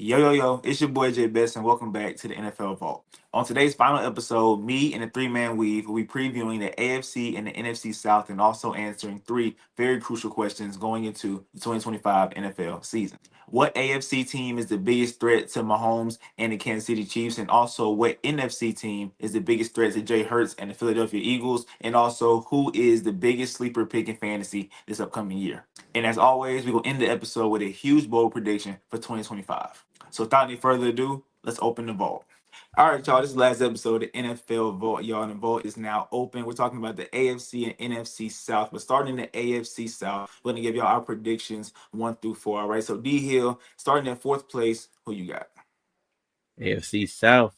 Yo, yo, yo, it's your boy J Bess, and welcome back to the NFL Vault. On today's final episode, me and the three-man weave will be previewing the AFC and the NFC South and also answering three very crucial questions going into the 2025 NFL season. What AFC team is the biggest threat to Mahomes and the Kansas City Chiefs? And also, what NFC team is the biggest threat to Jay Hurts and the Philadelphia Eagles? And also, who is the biggest sleeper pick in fantasy this upcoming year? And as always, we will end the episode with a huge bold prediction for 2025. So without any further ado, let's open the vault. All right, y'all. This is the last episode of the NFL Vault, y'all. And the vault is now open. We're talking about the AFC and NFC South. But starting in the AFC South, we're gonna give y'all our predictions 1 through 4. All right. So D Hill, starting in fourth place, who you got? AFC South,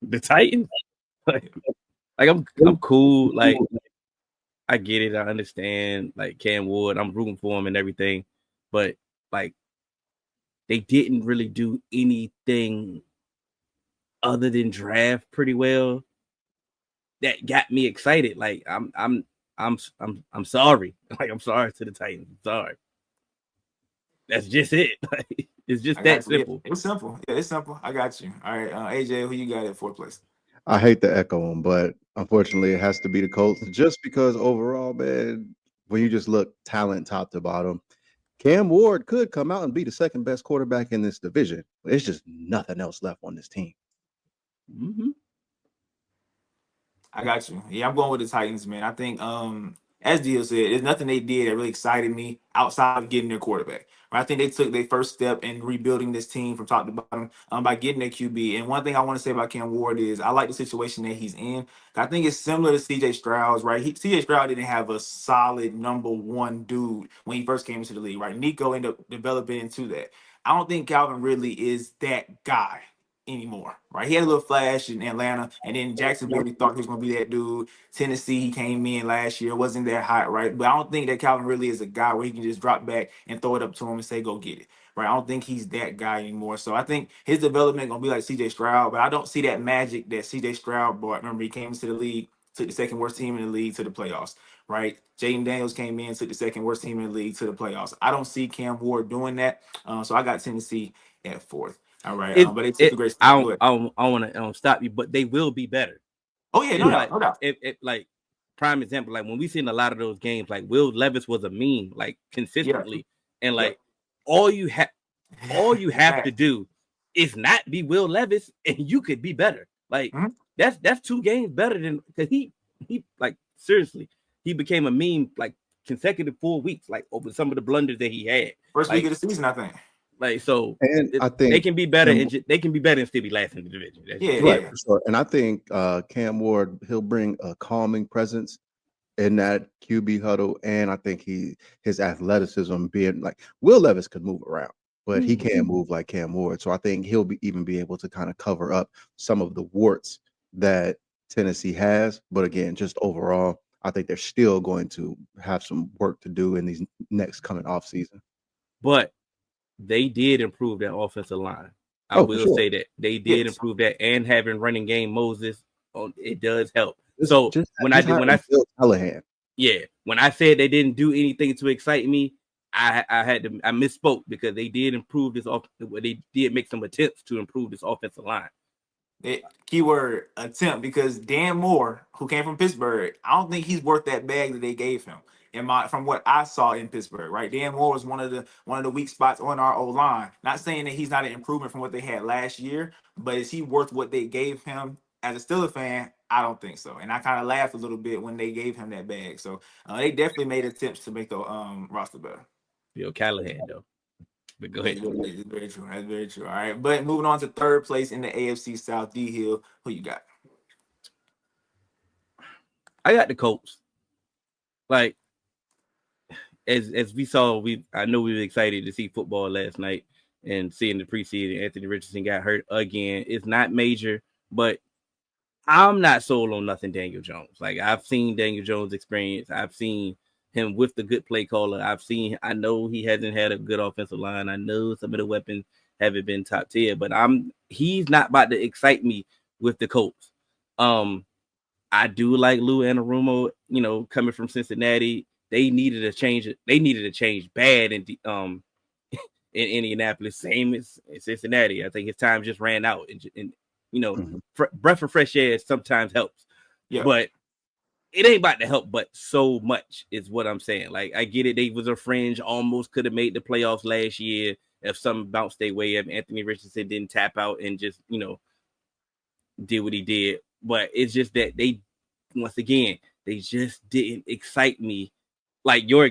the Titans. Like, I'm cool. Like, I get it. I understand. Like Cam Ward, I'm rooting for him and everything, but like, they didn't really do anything other than draft pretty well that got me excited. Like, I'm sorry. Like, I'm sorry to the Titans. I'm sorry. That's just it. Like, it's just that simple. It's simple. Yeah, it's simple. I got you. All right, AJ, who you got at fourth place? I hate to echo him, but unfortunately, it has to be the Colts just because overall, man, when you just look talent top to bottom, Cam Ward could come out and be the second best quarterback in this division. But it's just nothing else left on this team. Mm-hmm. I got you. Yeah, I'm going with the Titans, man. I think, as Dio said, there's nothing they did that really excited me outside of getting their quarterback. Right? I think they took their first step in rebuilding this team from top to bottom by getting their QB. And one thing I want to say about Cam Ward is I like the situation that he's in. I think it's similar to CJ Stroud, right? CJ Stroud didn't have a solid number one dude when he first came into the league, right? Nico ended up developing into that. I don't think Calvin Ridley is that guy anymore, right? He had a little flash in Atlanta, and then Jacksonville, we thought he was going to be that dude. Tennessee, he came in last year, wasn't that hot, right? But I don't think that Calvin really is a guy where he can just drop back and throw it up to him and say, go get it, right? I don't think he's that guy anymore. So I think his development going to be like CJ Stroud, but I don't see that magic that CJ Stroud brought. Remember, he came into the league, took the second worst team in the league to the playoffs, right? Jaden Daniels came in, took the second worst team in the league to the playoffs. I don't see Cam Ward doing that. So I got Tennessee at fourth. All right, but they took a great step. I want to stop you, but they will be better. Oh yeah, no doubt. If like prime example, like when we seen a lot of those games, like Will Levis was a meme, like consistently, and like all you have to do is not be Will Levis, and you could be better. Like that's 2 games better than because he like seriously he became a meme like consecutive 4 weeks, like over some of the blunders that he had. First week of the season, I think. Like so, and I think they can be better, and they can be better and still be last in the division. Right, for sure. And I think Cam Ward, he'll bring a calming presence in that QB huddle, and I think his athleticism being like Will Levis could move around, but he can't move like Cam Ward. So I think he'll be able to kind of cover up some of the warts that Tennessee has. But again, just overall, I think they're still going to have some work to do in these next coming off season. But they did improve that offensive line. I will say that they did improve that, and having running game Moses, it does help. So when I Callahan, when I said they didn't do anything to excite me, I misspoke because they did improve this. They did make some attempts to improve this offensive line. Keyword attempt, because Dan Moore, who came from Pittsburgh, I don't think he's worth that bag that they gave him. From what I saw in Pittsburgh, right? Dan Moore was one of the weak spots on our O line. Not saying that he's not an improvement from what they had last year, but is he worth what they gave him? As a Steelers fan, I don't think so. And I kind of laughed a little bit when they gave him that bag. So they definitely made attempts to make the roster better. Bill Callahan, though. But go ahead. That's very true. That's very true. All right. But moving on to third place in the AFC South, D Hill, who you got? I got the Colts. Like, as we saw, I know we were excited to see football last night and seeing the preseason. Anthony Richardson got hurt again. It's not major, but I'm not sold on nothing Daniel Jones. Like, I've seen Daniel Jones' experience. I've seen him with the good play caller. I know he hasn't had a good offensive line. I know some of the weapons haven't been top tier, but he's not about to excite me with the Colts. I do like Lou Anarumo, coming from Cincinnati. They needed a change. They needed a change bad in Indianapolis, same as in Cincinnati. I think his time just ran out, and breath of fresh air sometimes helps, Yeah. but it ain't about to help, but so much is what I'm saying. Like, I get it. They was a fringe, almost could have made the playoffs last year if something bounced their way. If Anthony Richardson didn't tap out and just, did what he did. But it's just that once again, they just didn't excite me. Like, your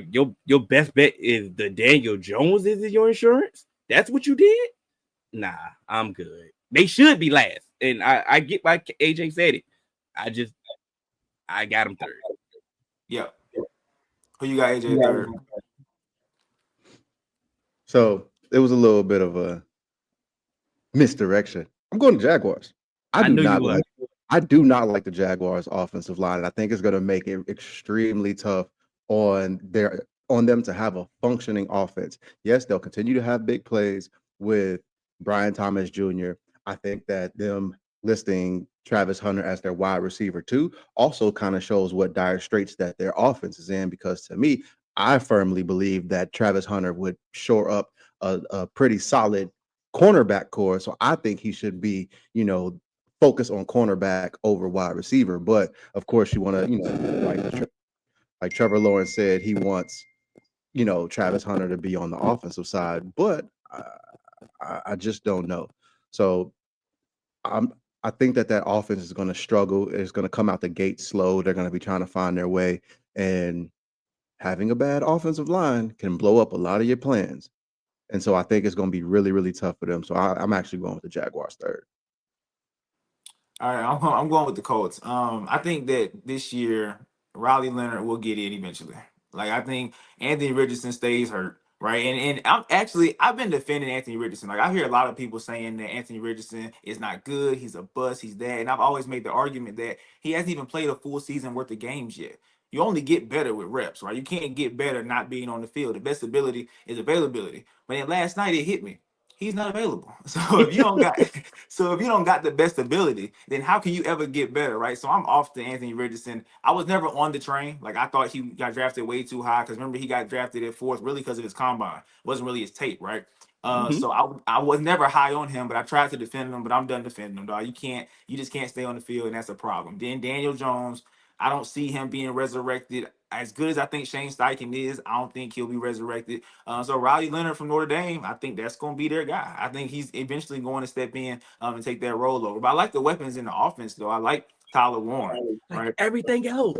best bet is the Daniel Jones is your insurance. That's what you did? Nah, I'm good. They should be last. And I get why AJ said it. I got him third. Yeah. Who you got, AJ, third? So it was a little bit of a misdirection. I'm going to Jaguars. I do not like the Jaguars offensive line. I think it's going to make it extremely tough on them to have a functioning offense. Yes, they'll continue to have big plays with Brian Thomas Jr. I think that them listing Travis Hunter as their wide receiver too also kind of shows what dire straits that their offense is in, because to me, I firmly believe that Travis Hunter would shore up a pretty solid cornerback core. So I think he should be, focus on cornerback over wide receiver. But of course, you want to, like Trevor Lawrence said, he wants, Travis Hunter to be on the offensive side. But I just don't know. So I think that offense is going to struggle. It's going to come out the gate slow. They're going to be trying to find their way, and having a bad offensive line can blow up a lot of your plans. And so I think it's going to be really, really tough for them. So I'm actually going with the Jaguars third. All right, I'm going with the Colts. I think that this year Riley Leonard will get in eventually. Like, I think Anthony Richardson stays hurt, right? And I've been defending Anthony Richardson. Like, I hear a lot of people saying that Anthony Richardson is not good, he's a bust, he's that, and I've always made the argument that he hasn't even played a full season worth of games yet. You only get better with reps, right? You can't get better not being on the field. The best ability is availability. But then last night it hit me. He's not available. So if you don't got the best ability, then how can you ever get better, right? So I'm off to Anthony Richardson. I was never on the train. Like, I thought he got drafted way too high, because remember, he got drafted at fourth really because of his combine. It wasn't really his tape, right? So I was never high on him, but I tried to defend him. But I'm done defending him, dog. You just can't stay on the field, and that's a problem. Then Daniel Jones, I don't see him being resurrected. As good as I think Shane Steichen is, I don't think he'll be resurrected. So Riley Leonard from Notre Dame, I think that's going to be their guy. I think he's eventually going to step in and take that role over. But I like the weapons in the offense, though. I like Tyler Warren, right? Everything else.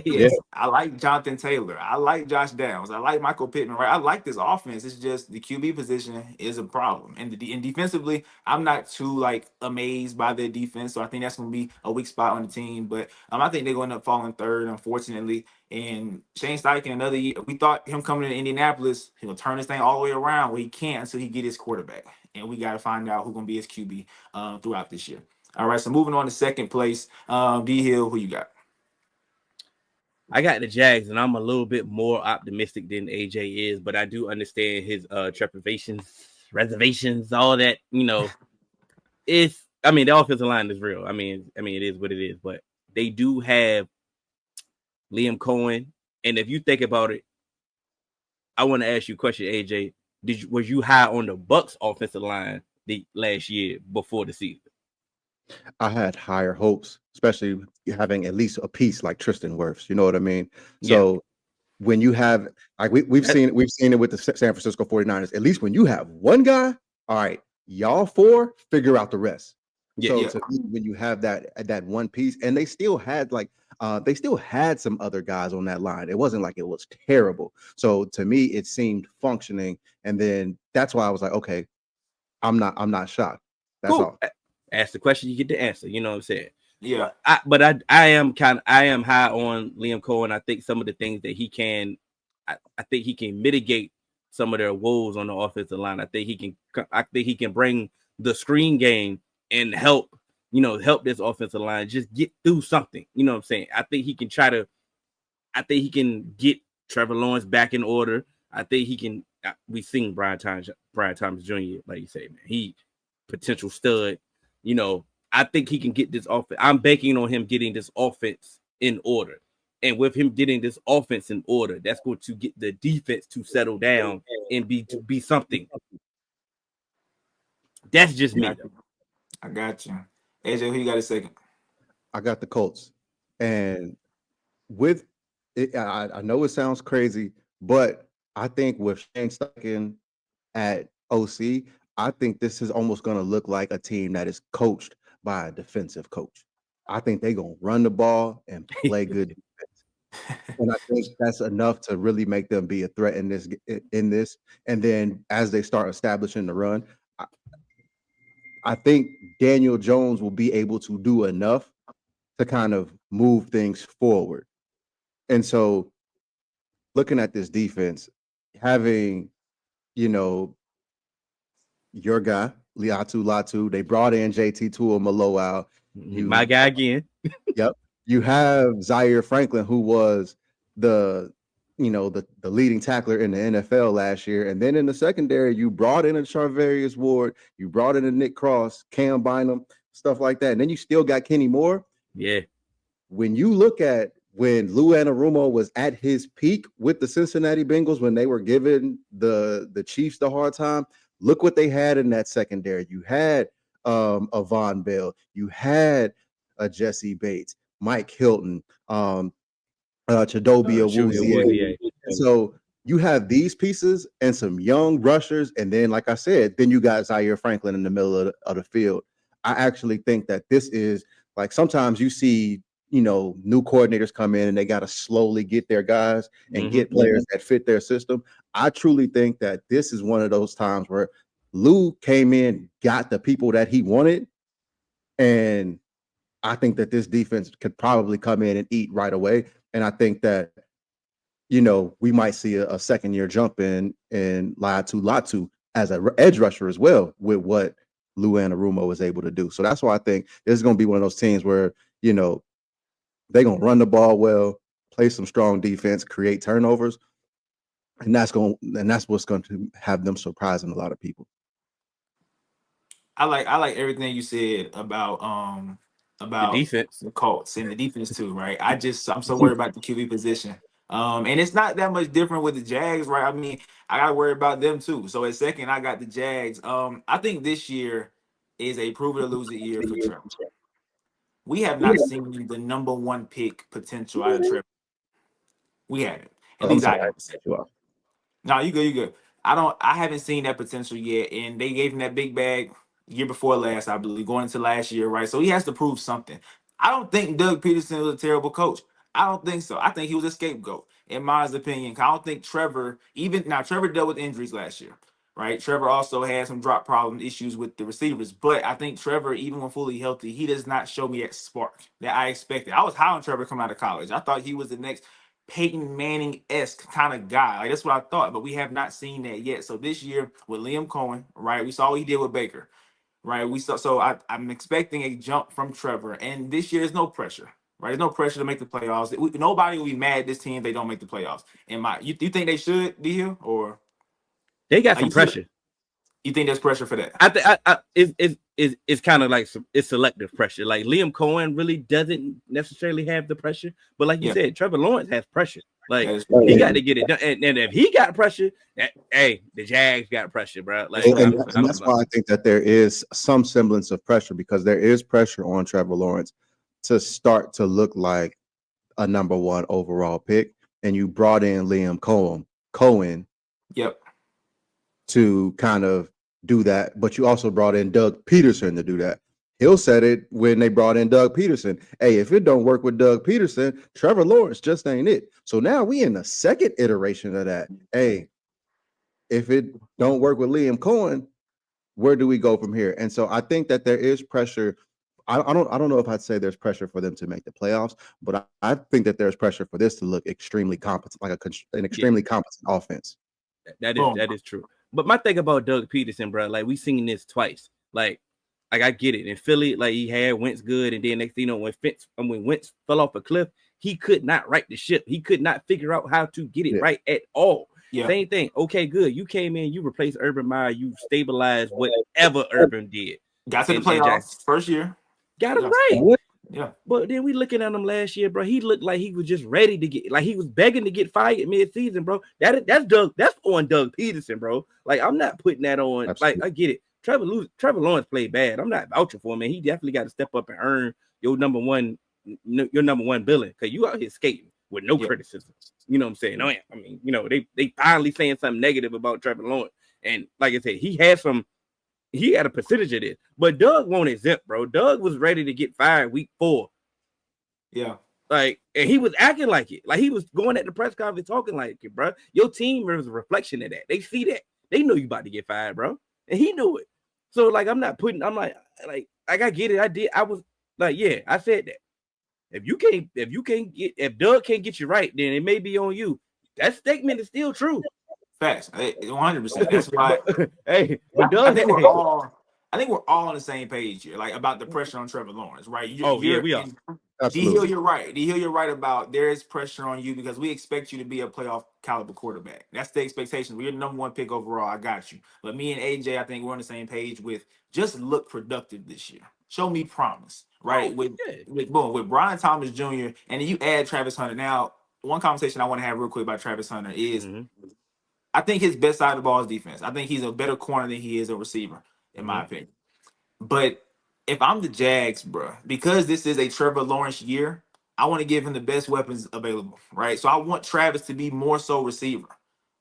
Yes, I like Jonathan Taylor. I like Josh Downs. I like Michael Pittman, right? I like this offense. It's just the QB position is a problem. And defensively, I'm not too amazed by their defense. So I think that's going to be a weak spot on the team. But I think they're going to end up falling third, unfortunately. And Shane Steichen, another year, we thought him coming to Indianapolis, he'll turn this thing all the way around. Well, he can't until he get his quarterback. And we got to find out who's going to be his QB throughout this year. All right, so moving on to second place, D Hill, who you got? I got the Jags, and I'm a little bit more optimistic than AJ is, but I do understand his trepidations, reservations, all that. The offensive line is real. I mean, it is what it is, but they do have Liam Cohen, and if you think about it, I want to ask you a question, AJ. Was you high on the Bucs offensive line the last year before the season? I had higher hopes, especially having at least a piece like Tristan Wirfs. You know what I mean? Yeah. So when you have, like, we've seen it with the San Francisco 49ers, at least when you have one guy, all right, y'all four figure out the rest. To me, when you have that one piece, and they still had some other guys on that line. It wasn't like it was terrible. So to me, it seemed functioning. And then that's why I was like, okay, I'm not shocked. That's all. Ask the question, you get the answer. You know what I'm saying? Yeah. But I am high on Liam Cohen. I think some of the things that he can, I think he can mitigate some of their woes on the offensive line. I think he can bring the screen game and help this offensive line just get through something. You know what I'm saying? I think he can get Trevor Lawrence back in order. I think he can. We've seen Brian Thomas Jr., like you say, man. He potential stud. I think he can get this offense. I'm banking on him getting this offense in order. And with him getting this offense in order, that's going to get the defense to settle down and be something. That's just me. Got you. I got you. AJ, who you got a second? I got the Colts, and with it, I know it sounds crazy, but I think with Shane Steichen at OC, I think this is almost going to look like a team that is coached by a defensive coach. I think they're going to run the ball and play good defense. And I think that's enough to really make them be a threat in this. And then as they start establishing the run, I think Daniel Jones will be able to do enough to kind of move things forward. And so looking at this defense, having, your guy, Liatu Latu, they brought in JT Tuamaloau. My guy again. Yep. You have Zaire Franklin, who was the leading tackler in the NFL last year. And then in the secondary, you brought in a Charvarius Ward, you brought in a Nick Cross, Cam Bynum, stuff like that. And then you still got Kenny Moore. Yeah. When you look at when Lou Anarumo was at his peak with the Cincinnati Bengals, when they were giving the Chiefs the hard time, look what they had in that secondary. You had a Von Bell, you had a Jesse Bates, Mike Hilton, Chidobe Awuzie. So you have these pieces and some young rushers, and then, like I said, then you got Zaire Franklin in the middle of the field. I actually think that this is like sometimes you see new coordinators come in and they got to slowly get their guys and get players that fit their system. I truly think that this is one of those times where Lou came in, got the people that he wanted, and I think that this defense could probably come in and eat right away. And I think that, we might see a second-year jump in Latu as an edge rusher as well with what Lou Anarumo was able to do. So that's why I think this is going to be one of those teams where, they're going to run the ball well, play some strong defense, create turnovers, and that's what's going to have them surprising a lot of people. I like everything you said about the defense, the Colts, and the defense too, right? I'm so worried about the QB position. And it's not that much different with the Jags, right? I mean, I gotta worry about them too. So at second, I got the Jags. I think this year is a prove it or lose it year for Trevor. We have not seen the number one pick potential out of Trevor. We haven't. At least I haven't. No, you good. I haven't seen that potential yet. And they gave him that big bag year before last, I believe, going into last year, right? So he has to prove something. I don't think Doug Peterson was a terrible coach. I don't think so. I think he was a scapegoat, in my opinion. I don't think Trevor dealt with injuries last year, right? Trevor also had some drop problem issues with the receivers. But I think Trevor, even when fully healthy, he does not show me that spark that I expected. I was high on Trevor coming out of college. I thought he was the next Peyton Manning-esque kind of guy. Like, that's what I thought, but we have not seen that yet. So this year with Liam Cohen, right, we saw what he did with Baker, right? I'm expecting a jump from Trevor, and this year is no pressure, right? There's no pressure to make the playoffs. Nobody will be mad at this team if they don't make the playoffs. You think they should, D-Hill, or they got some pressure? You think there's pressure for that? I think it's kind of like it's selective pressure. Like Liam Cohen really doesn't necessarily have the pressure, but like you said, Trevor Lawrence has pressure. Like he got to get it done, and if he got pressure, the Jags got pressure, bro. Like, and that's why I think that there is some semblance of pressure, because there is pressure on Trevor Lawrence to start to look like a number one overall pick, and you brought in Liam Cohen, to kind of do that, but you also brought in Doug Peterson to do that. Hill said it when they brought in Doug Peterson. Hey, if it don't work with Doug Peterson, Trevor Lawrence just ain't it. So now we in the second iteration of that. Hey, if it don't work with Liam Cohen, where do we go from here? And so I think that there is pressure. I don't know if I'd say there's pressure for them to make the playoffs, but I think that there's pressure for this to look extremely competent, like an extremely competent offense. That is true. But my thing about Doug Peterson, bro, like we seen this twice. Like I get it. In Philly, like he had Wentz good, and then next thing you know, when Wentz fell off a cliff, he could not right the ship. He could not figure out how to get it right at all. Yeah. Same thing. Okay, good. You came in, you replaced Urban Meyer, you stabilized whatever Urban did. Got to the playoffs first year. Got it right. Yeah. But then we looking at him last year, bro. He looked like he was just ready to get, like he was begging to get fired mid-season, bro. That's on Doug Peterson, bro. Like I'm not putting that on. Absolutely. Like I get it. Trevor Lawrence played bad. I'm not vouching for him, man. He definitely got to step up and earn your number one billing, because you out here skating with no criticism. You know what I'm saying? I mean, they finally saying something negative about Trevor Lawrence. And like I said, he had a percentage of this, but Doug won't exempt, bro. Doug was ready to get fired week 4. Yeah. Like, and he was acting like it. Like, he was going at the press conference talking like it, bro. Your team is a reflection of that. They see that. They know you about to get fired, bro. And he knew it. So, like, I'm like, I get it. I was like, yeah, I said that. If Doug can't get you right, then it may be on you. That statement is still true. Facts. 100%. That's why. Hey, but Doug, I think we're all on the same page here, like about the pressure on Trevor Lawrence, right? We are. Absolutely. You're right. D-Hill, you're right about there is pressure on you because we expect you to be a playoff caliber quarterback. That's the expectation. We're the number 1 pick overall. I got you. But me and AJ, I think we're on the same page with just look productive this year. Show me promise, right? With Brian Thomas Jr. and then you add Travis Hunter. Now, one conversation I want to have real quick about Travis Hunter is I think his best side of the ball is defense. I think he's a better corner than he is a receiver, in my opinion. But if I'm the Jags, bro, because this is a Trevor Lawrence year, I want to give him the best weapons available, right? So I want Travis to be more so receiver,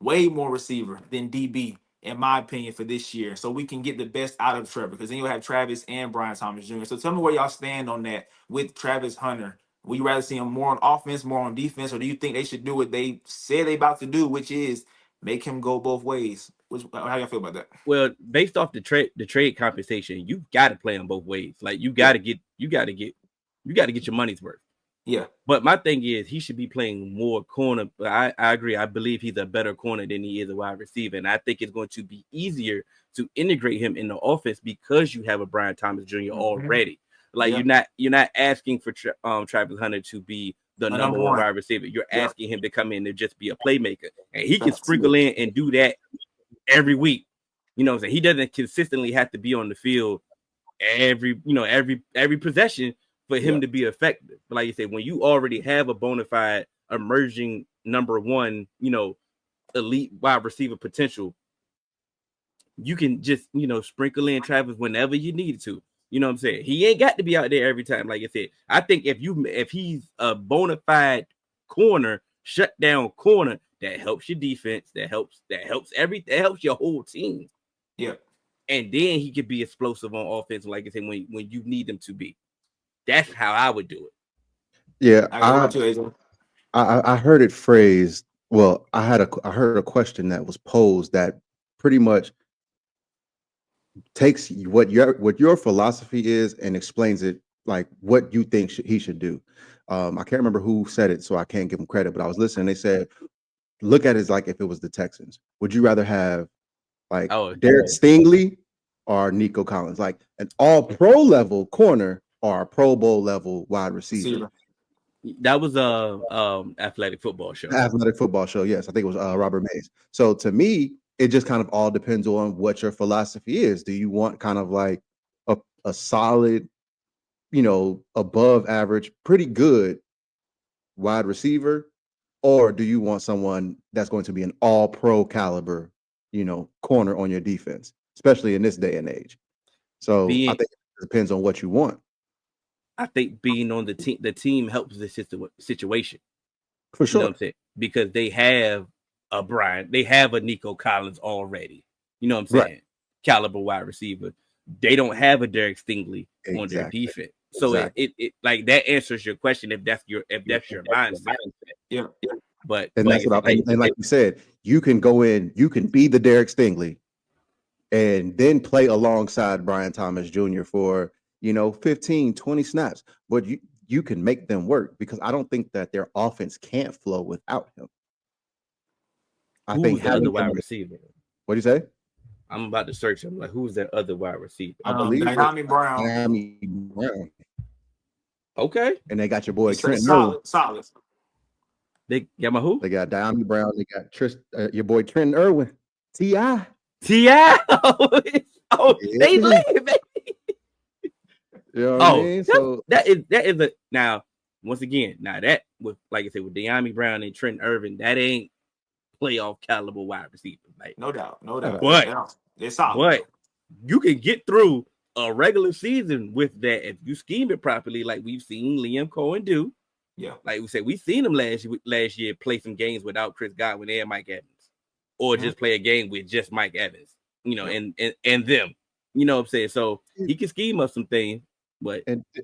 way more receiver than DB, in my opinion, for this year. So we can get the best out of Trevor, because then you'll have Travis and Brian Thomas Jr. So tell me where y'all stand on that with Travis Hunter. Would you rather see him more on offense, more on defense, or do you think they should do what they said they about to do, which is make him go both ways? How y'all feel about that? Well, based off the trade compensation, you got to play them both ways. Like, you got to get your money's worth. Yeah. But my thing is, he should be playing more corner. I agree. I believe he's a better corner than he is a wide receiver, and I think it's going to be easier to integrate him in the offense because you have a Brian Thomas Jr. already. Like, you're not asking for Travis Hunter to be the number 1 wide receiver. You're asking him to come in and just be a playmaker, and he can sprinkle in and do that every week. You know what I'm saying? He doesn't consistently have to be on the field every possession for him to be effective. But like you said, when you already have a bona fide emerging number 1, elite wide receiver potential, you can just, sprinkle in Travis whenever you need to. You know what I'm saying? He ain't got to be out there every time. Like I said, I think if he's a bona fide corner, shut down corner, that helps your defense, that helps your whole team. Yeah. And then he could be explosive on offense, like I said, when you need him to be. That's how I would do it. Yeah, I heard it phrased. Well, I heard a question that was posed that pretty much takes what your philosophy is and explains it, like what you think he should do. I can't remember who said it, so I can't give him credit, but I was listening. They said, look at it as like if it was the Texans. Would you rather have like Derek Stingley or Nico Collins, like an all-pro level corner or a Pro Bowl level wide receiver? That was a athletic football show. Athletic football show, yes. I think it was Robert Mays. So to me, it just kind of all depends on what your philosophy is. Do you want kind of like a solid, above average, pretty good wide receiver, or do you want someone that's going to be an all-pro caliber, corner on your defense, especially in this day and age? So I think it depends on what you want. I think being on the team helps the situation. For sure. You know what I'm saying? Because they have a Brian, they have a Nico Collins already. You know what I'm saying? Right. Caliber wide receiver. They don't have a Derek Stingley on their defense. So it like that answers your question if that's your mindset. Yeah. But that's what and like you said, you can go in, you can be the Derek Stingley and then play alongside Brian Thomas Jr. for 15, 20 snaps. But you can make them work, because I don't think that their offense can't flow without him. I think having the wide receiver. What do you say? I'm about to search him. Like, who's that other wide receiver? I believe Diami Brown. Diami Brown. Okay. And they got your boy Trent Irwin. Solid. They got my who? They got Diami Brown. They got your boy Trent Irwin. T.I. Oh, they live, baby. You know what I mean? So that is a now. Once again, that with, like I said, with Diami Brown and Trent Irwin, that ain't playoff caliber wide receiver. Like, no doubt. But they're solid. you can get through a regular season with that if you scheme it properly, like we've seen Liam Cohen do. Yeah. Like we said, we've seen him last year play some games without Chris Godwin and Mike Evans, or just play a game with just Mike Evans, and them. You know what I'm saying? So he can scheme up some things, but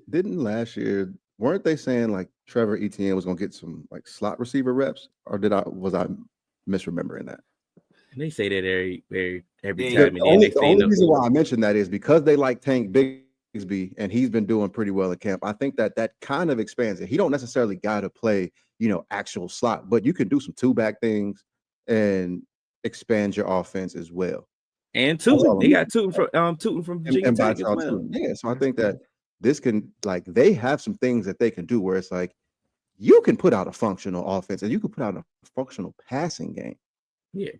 didn't last year, weren't they saying like Trevor Etienne was gonna get some like slot receiver reps, or was I misremembering that? they say that every Yeah, time. The And then next only thing reason why I mentioned that is because they like Tank Bigsby and he's been doing pretty well in camp. I think that kind of expands it. He don't necessarily got to play, actual slot, but you can do some two-back things and expand your offense as well. And Tootin, they got Tootin from Virginia And by Tech as well. Yeah, so I think that this can, like, they have some things that they can do where it's like you can put out a functional offense and you can put out a functional passing game. Yeah.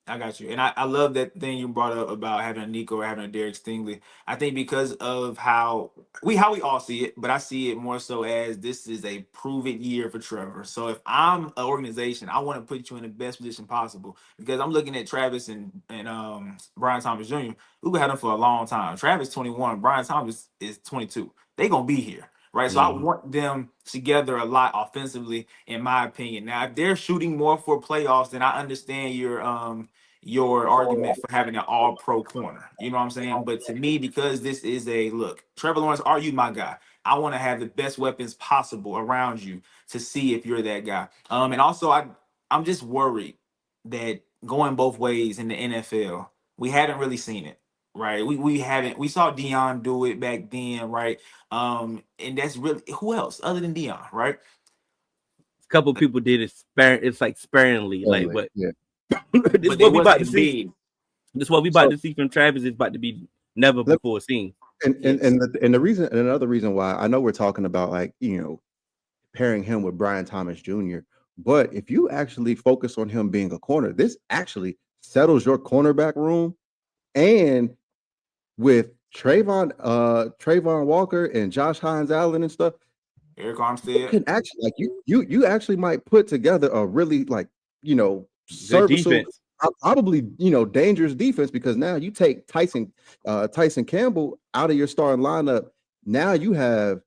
I got you. And I love that thing you brought up about having a Nico or having a Derek Stingley. I think because of how we all see it, but I see it more so as this is a proven year for Trevor. So if I'm an organization, I want to put you in the best position possible because I'm looking at Travis and Brian Thomas Jr. We've had them for a long time. Travis 21, Brian Thomas is 22. They're gonna be here. Right. So I want them together a lot offensively, in my opinion. Now, if they're shooting more for playoffs, then I understand your argument for having an all-pro corner. You know what I'm saying? But to me, because this is Trevor Lawrence, are you my guy? I want to have the best weapons possible around you to see if you're that guy. And also I'm just worried that going both ways in the NFL, we haven't really seen it. Right. We haven't. We saw Dion do it back then, right? And that's really who else other than Dion, right? A couple of people did it sparingly, like, but Yeah. this is what we about to see. This is what we about to see from Travis. Is about to be never before seen. And the reason, and another reason why I know we're talking about, like, pairing him with Brian Thomas Jr., but if you actually focus on him being a corner, this actually settles your cornerback room. And with Trayvon Walker and Josh Hines Allen and stuff, Eric Armstead, you can actually, like, you actually might put together a really, like, serviceable, probably, dangerous defense, because now you take Tyson Campbell out of your starting lineup. Now you have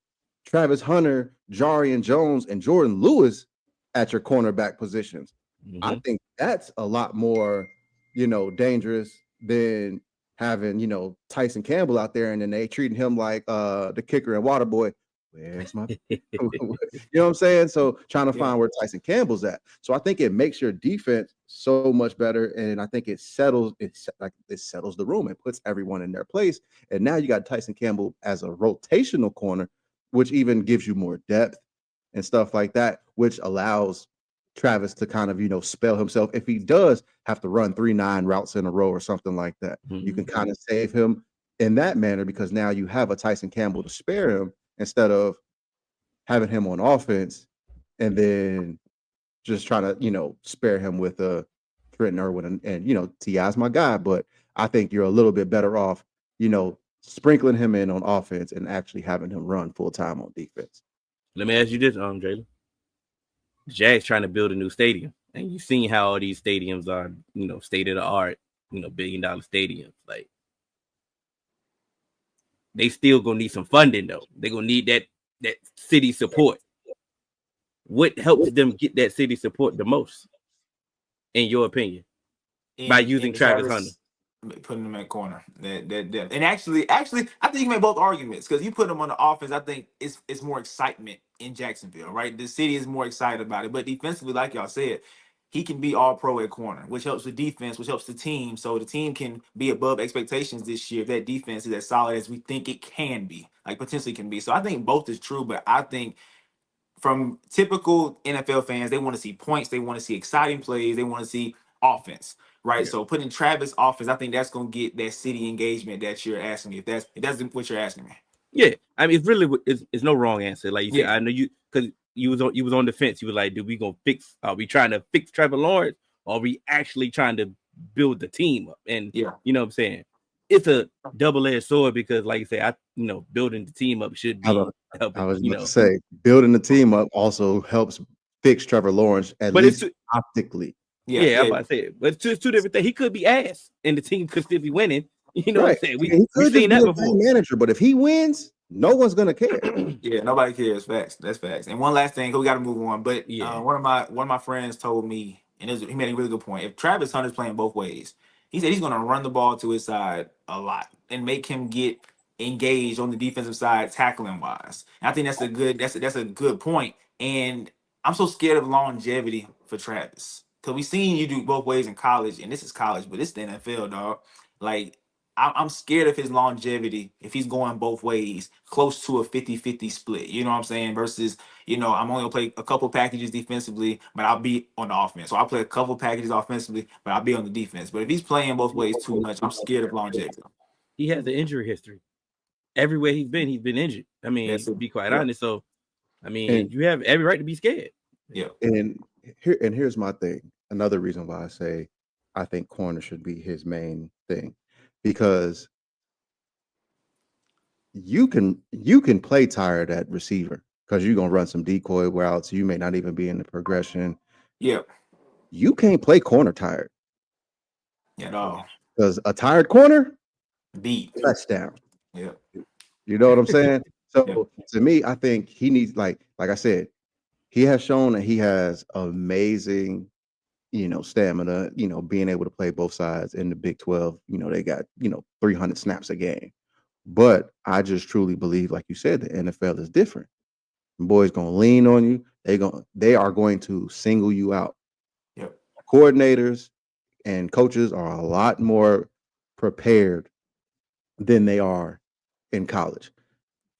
Travis Hunter, Jarian Jones, and Jordan Lewis at your cornerback positions. I think that's a lot more, dangerous than having, Tyson Campbell out there and then they treating him like the kicker and water boy. Where's my you know what I'm saying? So trying to find where Tyson Campbell's at. So I think it makes your defense so much better, and I think it settles the room. It puts everyone in their place. And now you got Tyson Campbell as a rotational corner, which even gives you more depth and stuff like that, which allows Travis to kind of, spell himself. If he does have to run 3-9 routes in a row or something like that, you can kind of save him in that manner, because now you have a Tyson Campbell to spare him, instead of having him on offense and then just trying to, spare him with Trenton Irwin and T.I.'s my guy. But I think you're a little bit better off, sprinkling him in on offense and actually having him run full time on defense. Let me ask you this, Jalen. Jags trying to build a new stadium, and you've seen how all these stadiums are, state of the art, $1 billion stadiums. Like, they still gonna need some funding though. They're gonna need that city support. What helps them get that city support the most, in your opinion, by using Travis Hunter? Putting him at corner. And actually, I think you can make both arguments, because you put him on the offense. I think it's more excitement in Jacksonville, right? The city is more excited about it. But defensively, like y'all said, he can be all pro at corner, which helps the defense, which helps the team. So the team can be above expectations this year if that defense is as solid as we think it can be, like potentially can be. So I think both is true, but I think from typical NFL fans, they want to see points, they want to see exciting plays, they want to see offense, right? Yeah. So putting Travis offense, I think that's going to get that city engagement that you're asking me. If that's what you're asking me. Yeah, I mean, it's no wrong answer. Like you said, I know you, because you was on the fence. You were like, are we trying to fix Trevor Lawrence, or are we actually trying to build the team up? And you know what I'm saying? It's a double-edged sword, because, like you say, building the team up should be helping. I was going to say, building the team up also helps fix Trevor Lawrence, at least optically. I'm about to say it. But it's two different things. He could be ass, and the team could still be winning. You know what I'm saying? He We've could just seen be that a before. game manager, but if he wins, no one's gonna care. Yeah, nobody cares. Facts. That's facts. And one last thing, 'cause we got to move on. But Yeah. one of my friends told me, and he made a really good point. If Travis Hunter's playing both ways, he said he's going to run the ball to his side a lot and make him get engaged on the defensive side, tackling wise. And I think that's a good point. And I'm so scared of longevity for Travis because we seen you do both ways in college, and this is college, but it's the NFL, dog. Like I'm scared of his longevity if he's going both ways, close to a 50-50 split. You know what I'm saying? Versus, I'm only gonna play a couple packages defensively, but I'll be on the offense. So I'll play a couple packages offensively, but I'll be on the defense. But if he's playing both ways too much, I'm scared of longevity. He has an injury history. Everywhere he's been injured. I mean, to be quite honest. So, I mean, you have every right to be scared. Yeah. And here's my thing. Another reason why I say I think corner should be his main thing, because you can play tired at receiver because you're gonna run some decoy routes. You may not even be in the progression. Yeah. You can't play corner tired. Yeah, no. Because a tired corner, Beat. touchdown. Yeah. You know what I'm saying? So Yeah. to me, I think he needs, like I said, he has shown that he has amazing, stamina, being able to play both sides in the Big 12. They got, 300 snaps a game. But I just truly believe, like you said, the NFL is different. Boys gonna lean on you. They are going to single you out. Yep. Coordinators and coaches are a lot more prepared than they are in college.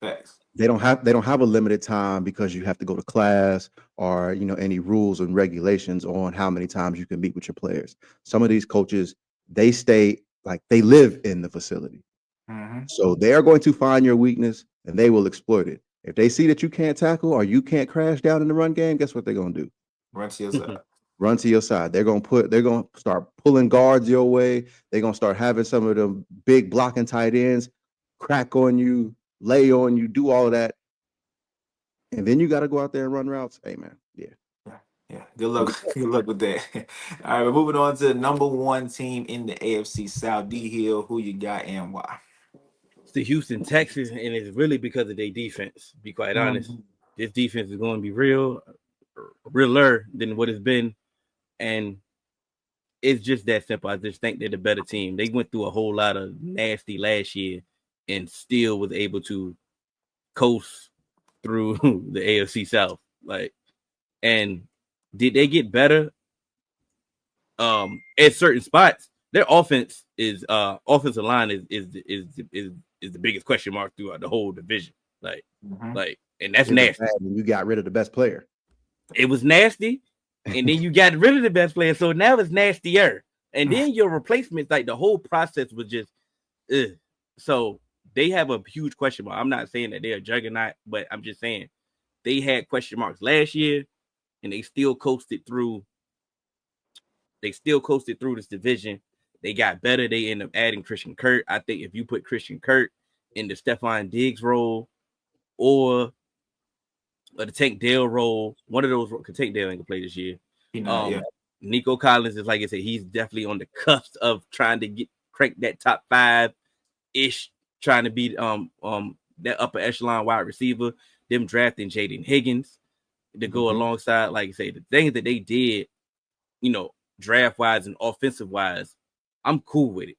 Facts. They don't have a limited time because you have to go to class or any rules and regulations on how many times you can meet with your players. Some of these coaches, they stay, like, they live in the facility. Mm-hmm. So they are going to find your weakness and they will exploit it. If they see that you can't tackle or you can't crash down in the run game, guess what they're going to do? Run to your side. Run to your side. They're going to start pulling guards your way. They're going to start having some of them big blocking tight ends crack on you, lay on you, do all of that. And then you got to go out there and run routes. Hey, man. Yeah. Yeah. Good luck. Good luck with that. All right, we're moving on to the number one team in the AFC South. D Hill, who you got and why? It's the Houston Texans, and it's really because of their defense. Be quite honest, this defense is going to be realer than what it's been, and it's just that simple. I just think they're the better team. They went through a whole lot of nasty last year, and still was able to coast through the AFC South. And did they get better? At certain spots, their offensive line is the biggest question mark throughout the whole division. And that's nasty. You got rid of the best player. It was nasty, and then you got rid of the best player, so now it's nastier. And then your replacements, like the whole process was just, so they have a huge question mark. I'm not saying that they're a juggernaut, but I'm just saying they had question marks last year, and they still coasted through. They still coasted through this division. They got better. They end up adding Christian Kirk. I think if you put Christian Kirk in the Stephon Diggs role or the Tank Dale role, one of those, Tank Dale ain't gonna play this year. Nico Collins is, like I said, he's definitely on the cusp of trying to crank that top 5-ish, trying to be that upper echelon wide receiver. Them drafting Jaden Higgins to go alongside, like I say, the things that they did, draft wise and offensive wise, I'm cool with it.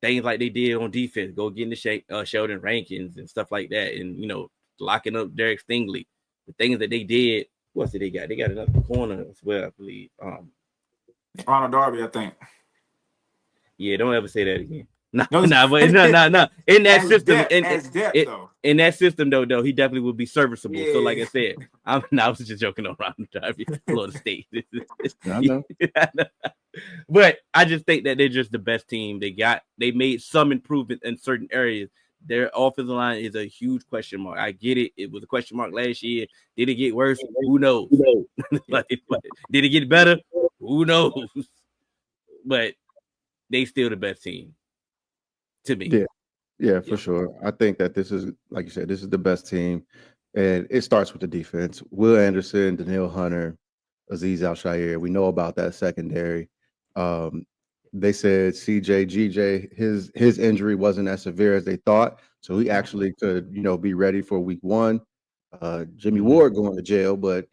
Things like they did on defense, go getting the Sheldon Rankins and stuff like that, and locking up Derek Stingley. The things that they did, what did they got? They got another corner as well, I believe. Ronald Darby, I think. Yeah, don't ever say that again. No. In that system, in that system though, he definitely would be serviceable. Yeah. So, like I said, I was just joking on Ronald Darby, Florida State. I know. But I just think that they're just the best team. They made some improvement in certain areas. Their offensive line is a huge question mark. I get it. It was a question mark last year. Did it get worse? Who knows? Did it get better? Who knows? But they still the best team to me. Yeah, for sure. I think that this is, like you said, this is the best team. And it starts with the defense. Will Anderson, Daniil Hunter, Azeez Al-Shaair. We know about that secondary. They said CJ GJ his injury wasn't as severe as they thought, so he actually could be ready for week one. Jimmy Mhm. Ward going to jail, but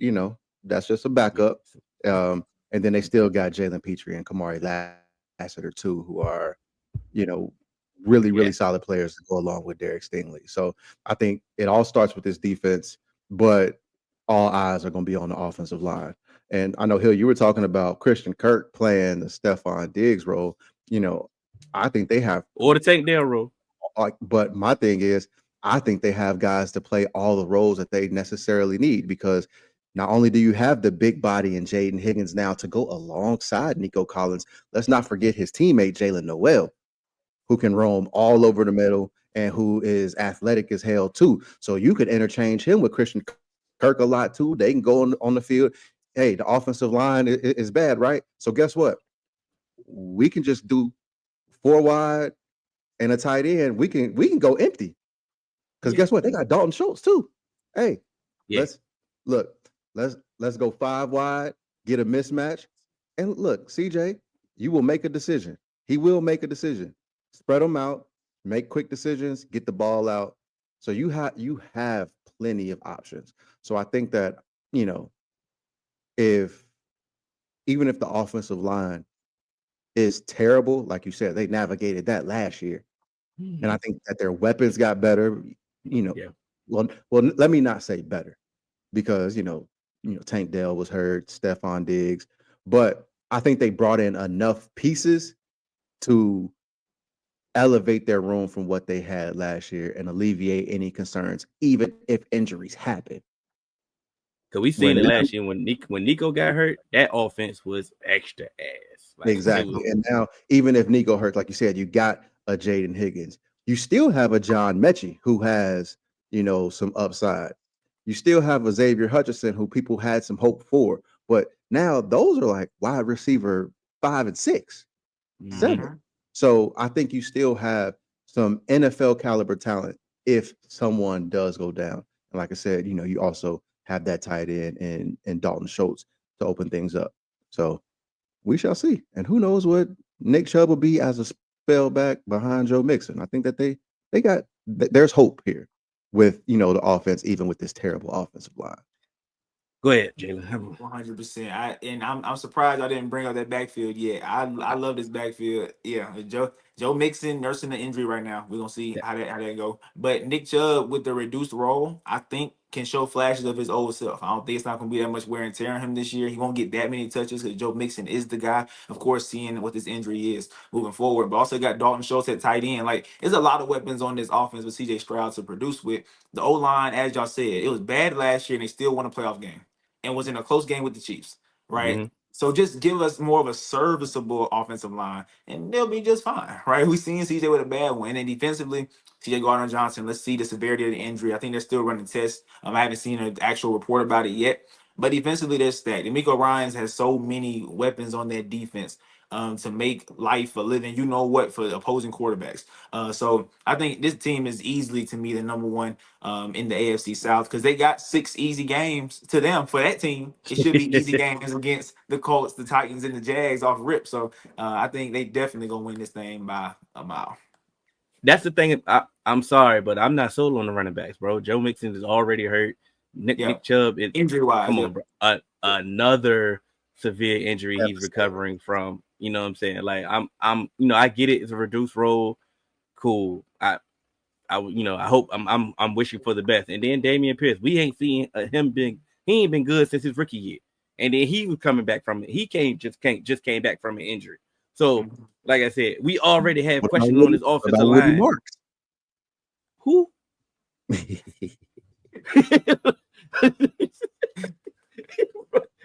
that's just a backup. And then they still got Jalen Petrie and Kamari Lassiter too, who are you know really solid Yeah. players to go along with Derek Stingley. So I think it all starts with this defense, but all eyes are going to be on the offensive line. And I know Hill, you were talking about Christian Kirk playing the Stephon Diggs role. You know, I think they have Or the Tank Dell role. but my thing is, I think they have guys to play all the roles that they necessarily need because not only do you have the big body in Jaden Higgins now to go alongside Nico Collins, let's not forget his teammate Jalen Noel, who can roam all over the middle and who is athletic as hell too. So you could interchange him with Christian Kirk a lot too. They can go on the field. Hey, the offensive line is bad, right? So guess what? We can just do four wide and a tight end. We can go empty. Because Yeah. guess what? They got Dalton Schultz too. Hey, Yeah. let's look. Let's go five wide, get a mismatch, and look, CJ, you will make a decision. He will make a decision. Spread them out, make quick decisions, get the ball out. So you have plenty of options. So I think that you know if even if the offensive line is terrible, like you said, they navigated that last year, and I Mhm. think that their weapons got better. You know, Yeah. well, let me not say better because Tank Dell was hurt, Stephon Diggs, but I think they brought in enough pieces to elevate their room from what they had last year and alleviate any concerns, even if injuries happen. Cause we Where seen it now, last year when Nico got hurt, that offense was extra ass. Like it was. exactly, and now even if Nico hurts, like you said, you got a Jaden Higgins. You still have a John Mechie who has some upside. You still have a Xavier Hutchinson who people had some hope for, but now those are like wide receiver 5 and 6, Mhm. 7. So I think you still have some NFL caliber talent if someone does go down. And like I said, you also have that tight end and Dalton Schultz to open things up. So we shall see. And who knows what Nick Chubb will be as a spell back behind Joe Mixon. I think that there's hope here with the offense, even with this terrible offensive line. Go ahead, Jalen. 100%. I'm surprised I didn't bring up that backfield yet. I love this backfield. Yeah, Joe Mixon nursing the injury right now. We're gonna see how that go. But Nick Chubb with the reduced role, I think can show flashes of his old self. I don't think it's not gonna be that much wear and tear on him this year. He won't get that many touches because Joe Mixon is the guy. Of course, seeing what this injury is moving forward, but also got Dalton Schultz at tight end. Like, there's a lot of weapons on this offense with CJ Stroud to produce with. The O line, as y'all said, it was bad last year and they still won a playoff game and was in a close game with the Chiefs, right? Mhm. So just give us more of a serviceable offensive line, and they'll be just fine, right? We seen CJ with a bad one, and defensively, CJ Gardner Johnson. Let's see the severity of the injury. I think they're still running tests. I haven't seen an actual report about it yet, but defensively, they're stacked. D'Amico Ryans has so many weapons on that defense to make life a living. You know what for opposing quarterbacks. So I think this team is easily to me the number one in the AFC South because they got 6 easy games to them for that team. It should be easy games against the Colts, the Titans, and the Jags off rip. So I think they definitely gonna win this thing by a mile. That's the thing. I'm sorry, but I'm not sold on the running backs, bro. Joe Mixon is already hurt. Yeah, Nick Chubb, injury wise, come yeah. on, bro. Another severe injury he's Devastating. recovering from. You know what I'm saying? Like I get it. It's a reduced role. Cool. I hope I'm wishing for the best. And then Damian Pierce, we ain't seen him been. He ain't been good since his rookie year. And then he was coming back from it. He came back from an injury. So, Mhm. like I said, we already have What about questions on Woody? this What about offensive Woody line. Marks? Who?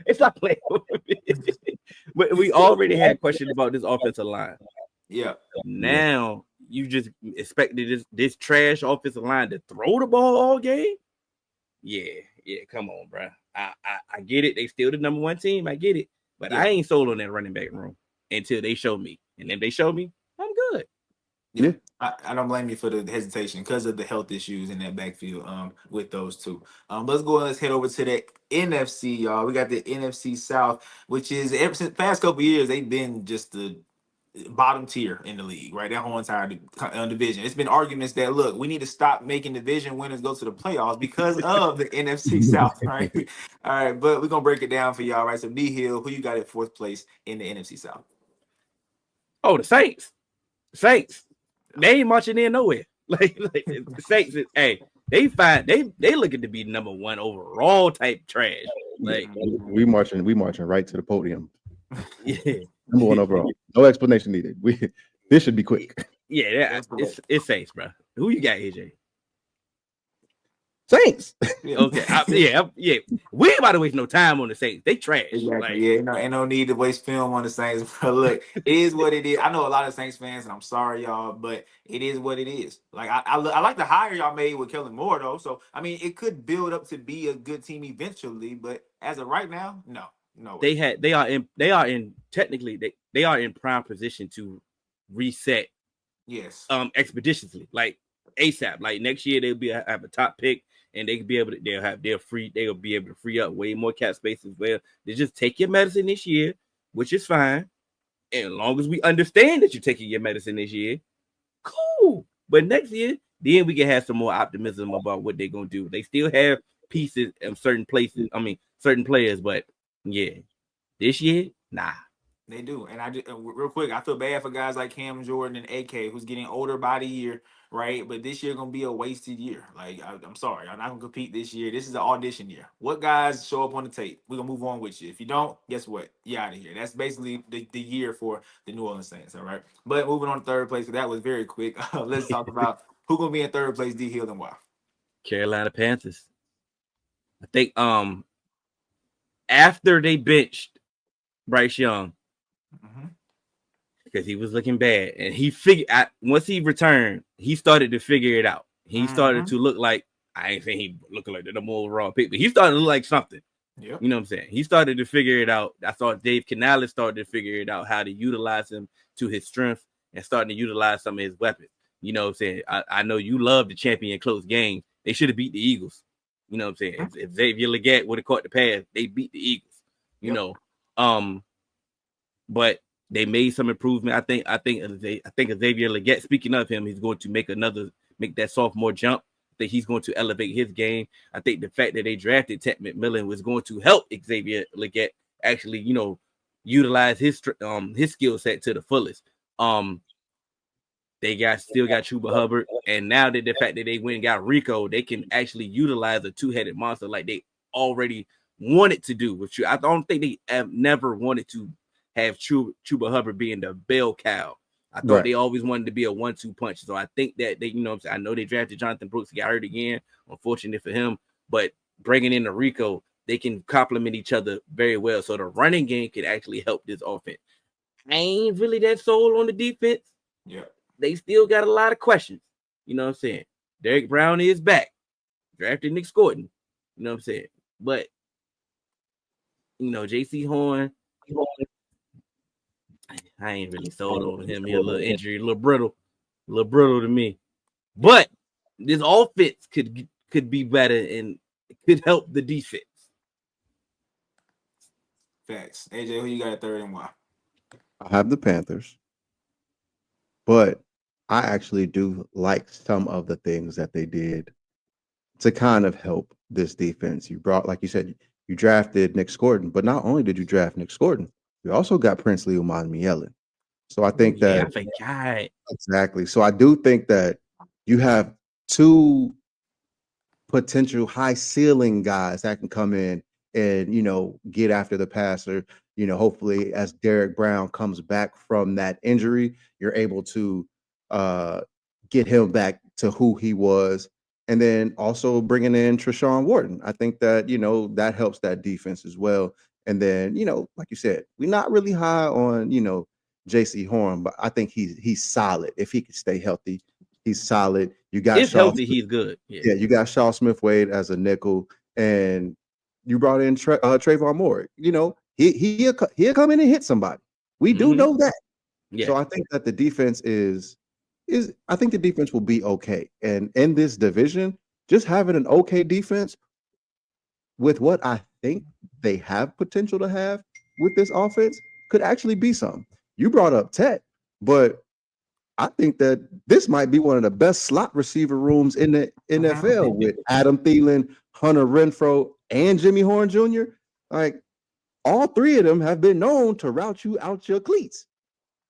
It's not playing with me. But we already had questions about this offensive line. Yeah, Yeah. Now you just expected this trash offensive line to throw the ball all game? Yeah, yeah. Come on, bro. I get it. They still the number one team. I get it, but yeah. I ain't sold on that running back room until they show me. And if they show me, I'm good. Yeah, Yeah. I don't blame you for the hesitation because of the health issues in that backfield with those two. Let's go and let's head over to the NFC, y'all. We got the NFC South, which is ever since the past couple years, they've been just bottom tier in the league, right? That whole entire division. It's been arguments that look, we need to stop making division winners go to the playoffs because of the NFC South, right? All right, but we're gonna break it down for y'all, right? So D Hill, who you got at fourth place in the NFC South? Oh, the Saints. Saints. They ain't marching in nowhere. Like the Saints is, hey, they looking to be number one overall type trash. Like we marching right to the podium. Yeah. Number one overall. No explanation needed. This should be quick. Yeah, it's Saints, bro. Who you got, AJ? Saints. Okay, yeah. We ain't about to waste no time on the Saints. They trash. Exactly. Like, Yeah, ain't no need to waste film on the Saints. But look, it is what it is. I know a lot of Saints fans, and I'm sorry, y'all, but it is what it is. Like I like the hire y'all made with Kellen Moore, though. So I mean, it could build up to be a good team eventually. But as of right now, no way. they are in technically they are in prime position to reset. Yes. Expeditiously, like ASAP. Like next year they'll have a top pick. And they can be able to, they'll be able to free up way more cap space as well. They just take your medicine this year, which is fine. And as long as we understand that you're taking your medicine this year, cool. But next year, then we can have some more optimism about what they're gonna do. They still have pieces in certain places. I mean, certain players, but yeah, this year, nah. They do. And I just real quick, I feel bad for guys like Cam Jordan and AK who's getting older by the year, right? But this year gonna be a wasted year. Like I'm sorry, I'm not gonna compete this year. This is an audition year. What guys show up on the tape? We're gonna move on with you. If you don't, guess what? You're out of here. That's basically the year for the New Orleans Saints. All right. But moving on to third place, because that was very quick. Let's talk about who gonna be in third place, D Hill, and why. Carolina Panthers. I think after they benched Bryce Young, because he was looking bad, and he figured once he returned, he started to figure it out. He started to look like, I ain't saying he looking like the number one overall pick, but he started to look like something. Yep. You know what I'm saying? He started to figure it out. I thought Dave Canales started to figure it out, how to utilize him to his strength and starting to utilize some of his weapons. You know what I'm saying? I know you love the champion close game. They should have beat the Eagles. You know what I'm saying? If Xavier Legette would have caught the pass, they beat the Eagles. You know, but they made some improvement. I think Xavier Legette, speaking of him, he's going to make that sophomore jump. I think he's going to elevate his game. I think the fact that they drafted Ted McMillan was going to help Xavier Legette actually, utilize his skill set to the fullest. They still got Chuba Hubbard, and now that the fact that they went and got Rico, they can actually utilize a two-headed monster like they already wanted to do. Which I don't think they have never wanted to have Chuba Hubbard being the bell cow. I thought they always wanted to be a 1-2 punch. So I think that they, I know they drafted Jonathan Brooks, he got hurt again. Unfortunate for him, but bringing in the Rico, they can complement each other very well. So the running game can actually help this offense. I ain't really that sold on the defense. Yeah. They still got a lot of questions. You know what I'm saying? Derek Brown is back. Drafted Nick Scotton. You know what I'm saying? But, J.C. Horn, I ain't really sold on him. He a little injury, a little brittle to me. But this offense could be better and could help the defense. Facts. AJ, who you got at third and why? I have the Panthers, but I actually do like some of the things that they did to kind of help this defense. You brought, like you said, you drafted Nick Scotton, but not only did you draft Nick Scotton, you also got Princely Umanmielen. So I think that I forgot. Exactly. So I do think that you have two potential high ceiling guys that can come in and get after the passer. Hopefully as Derek Brown comes back from that injury, you're able to get him back to who he was. And then also bringing in Treshaun Wharton. I think that, that helps that defense as well. And then, like you said, we're not really high on, J.C. Horn, but I think he's solid. If he could stay healthy, he's solid. You got healthy, he's good. Yeah, you got Shaw Smith-Wade as a nickel, and you brought in Trayvon Moore. He'll come in and hit somebody. We do know that. Yeah. So I think that the defense I think the defense will be okay. And in this division, just having an okay defense with what I think they have potential to have with this offense could actually be something. You brought up Tet. But I think that this might be one of the best slot receiver rooms in the NFL with Adam Thielen, Hunter Renfrow, and Jimmy Horn Jr. Like all three of them have been known to route you out your cleats.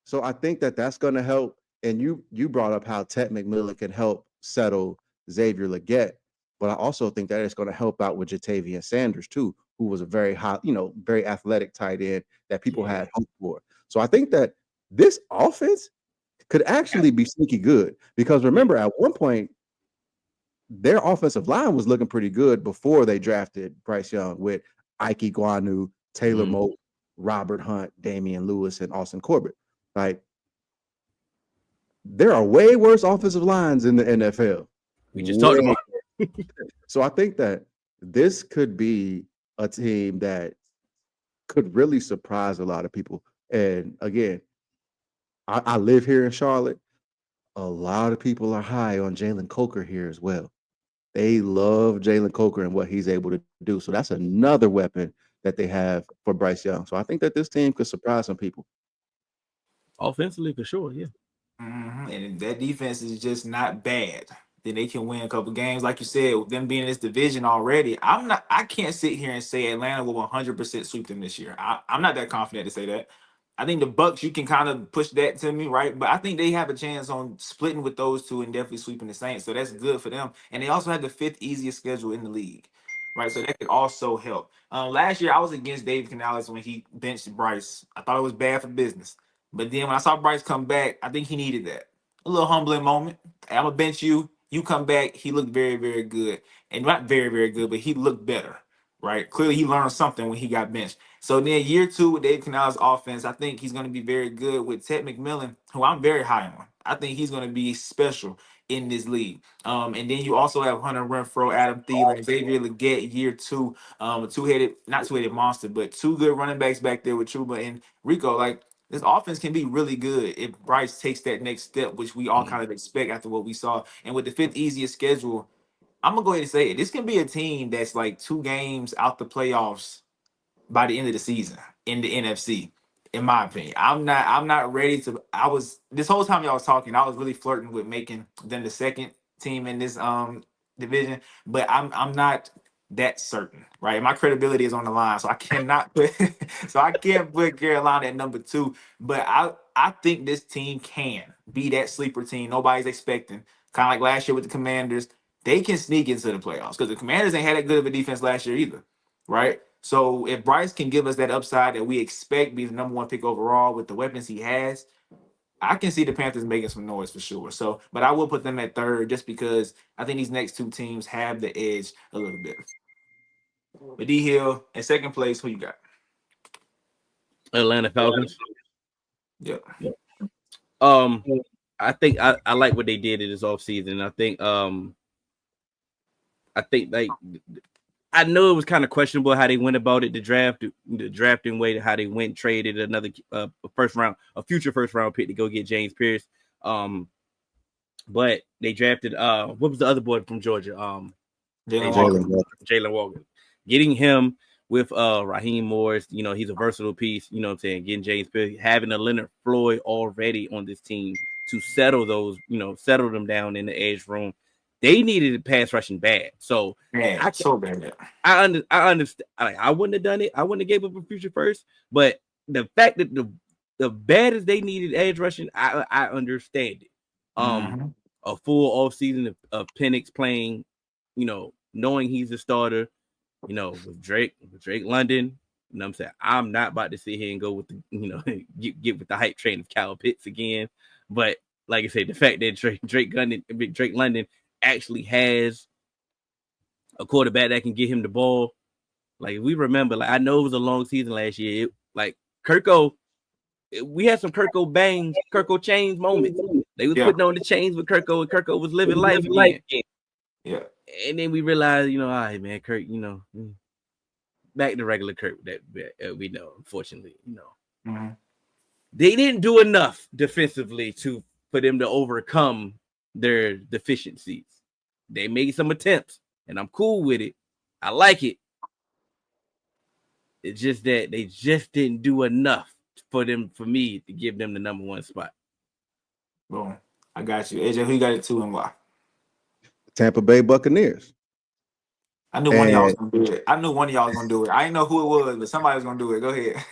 So I think that that's going to help. And you brought up how Ted McMillan can help settle Xavier Legette, but I also think that it's going to help out with Jatavian Sanders too, who was a very hot, very athletic tight end that people had hope for. So I think that this offense could actually be sneaky good because remember at one point their offensive line was looking pretty good before they drafted Bryce Young with Ike Guanu, Taylor Moat, Robert Hunt, Damian Lewis, and Austin Corbett. Like there are way worse offensive lines in the NFL. We just talked about it. So I think that this could be a team that could really surprise a lot of people. And again, I live here in Charlotte. A lot of people are high on Jalen Coker here as well. They love Jalen Coker and what he's able to do. So that's another weapon that they have for Bryce Young. So I think that this team could surprise some people. Offensively, for sure, yeah. And that defense is just not bad. Then they can win a couple games, like you said. With them being in this division already, I can't sit here and say Atlanta will 100% sweep them this year. I'm not that confident to say that. I think the Bucks, you can kind of push that to me, right? But I think they have a chance on splitting with those two and definitely sweeping the Saints. So that's good for them. And they also have the 5th easiest schedule in the league, right? So that could also help. Last year, I was against Dave Canales when he benched Bryce. I thought it was bad for business. But then when I saw Bryce come back, I think he needed that. A little humbling moment. Hey, I'm going to bench you. You come back. He looked very, very good. And not very, very good, but he looked better, right? Clearly, he learned something when he got benched. So then year 2 with Dave Canales' offense, I think he's going to be very good with Ted McMillan, who I'm very high on. I think he's going to be special in this league. And then you also have Hunter Renfrow, Adam Thielen, Xavier Legette, year 2, not two-headed monster, but 2 good running backs back there with Truba and Rico. Like, this offense can be really good if Bryce takes that next step, which we all kind of expect after what we saw. And with the 5th easiest schedule, I'm going to go ahead and say it. This can be a team that's like 2 games out the playoffs by the end of the season in the NFC, in my opinion. I'm not ready to. I was this whole time y'all was talking, I was really flirting with making them the 2nd team in this division, but I'm not that certain, right? My credibility is on the line, so I cannot put I can't put Carolina at number 2. But I think this team can be that sleeper team nobody's expecting. Kind of like last year with the Commanders. They can sneak into the playoffs because the Commanders ain't had that good of a defense last year either, right? So if Bryce can give us that upside that we expect, be the number 1 pick overall with the weapons he has, I can see the Panthers making some noise for sure. So, but I will put them at 3rd just because I think these next 2 teams have the edge a little bit. But D Hill in 2nd place, who you got? Atlanta Falcons. Yep. I think I like what they did in this offseason. I think like I know it was kind of questionable how they went about it, the drafting way, how they went traded another future first round pick to go get James Pierce. But they drafted what was the other boy from Georgia? Jalen Walker. Getting him with Raheem Morris, he's a versatile piece, you know what I'm saying? Getting James Pierce, having a Leonard Floyd already on this team to settle them down in the edge room. They needed a pass rushing bad. So so bad. I understand. I wouldn't have done it. I wouldn't have gave up a future first. But the fact that the bad as they needed edge rushing, I understand it. A full off season of Penix playing, knowing he's the starter, with Drake London. You know what I'm saying? I'm not about to sit here and go with the, get with the hype train of Kyle Pitts again. But like I said, the fact that Drake London actually has a quarterback that can get him the ball. Like we remember, like I know it was a long season last year. We had some Kirko chains moments. They was putting on the chains with Kirko, and Kirko was living life again. Yeah. And then we realized, all right, man, Kirk, back to regular Kirk that we know, unfortunately, They didn't do enough defensively for them to overcome their deficiencies. They made some attempts, and I'm cool with it. I like it. It's just that they just didn't do enough for me to give them the number 1 spot. Boom. I got you. AJ, who you got it to and why? Tampa Bay Buccaneers. I knew one of y'all was And gonna do it. I knew one of y'all was gonna do it. I didn't know who it was, but somebody was gonna do it. Go ahead.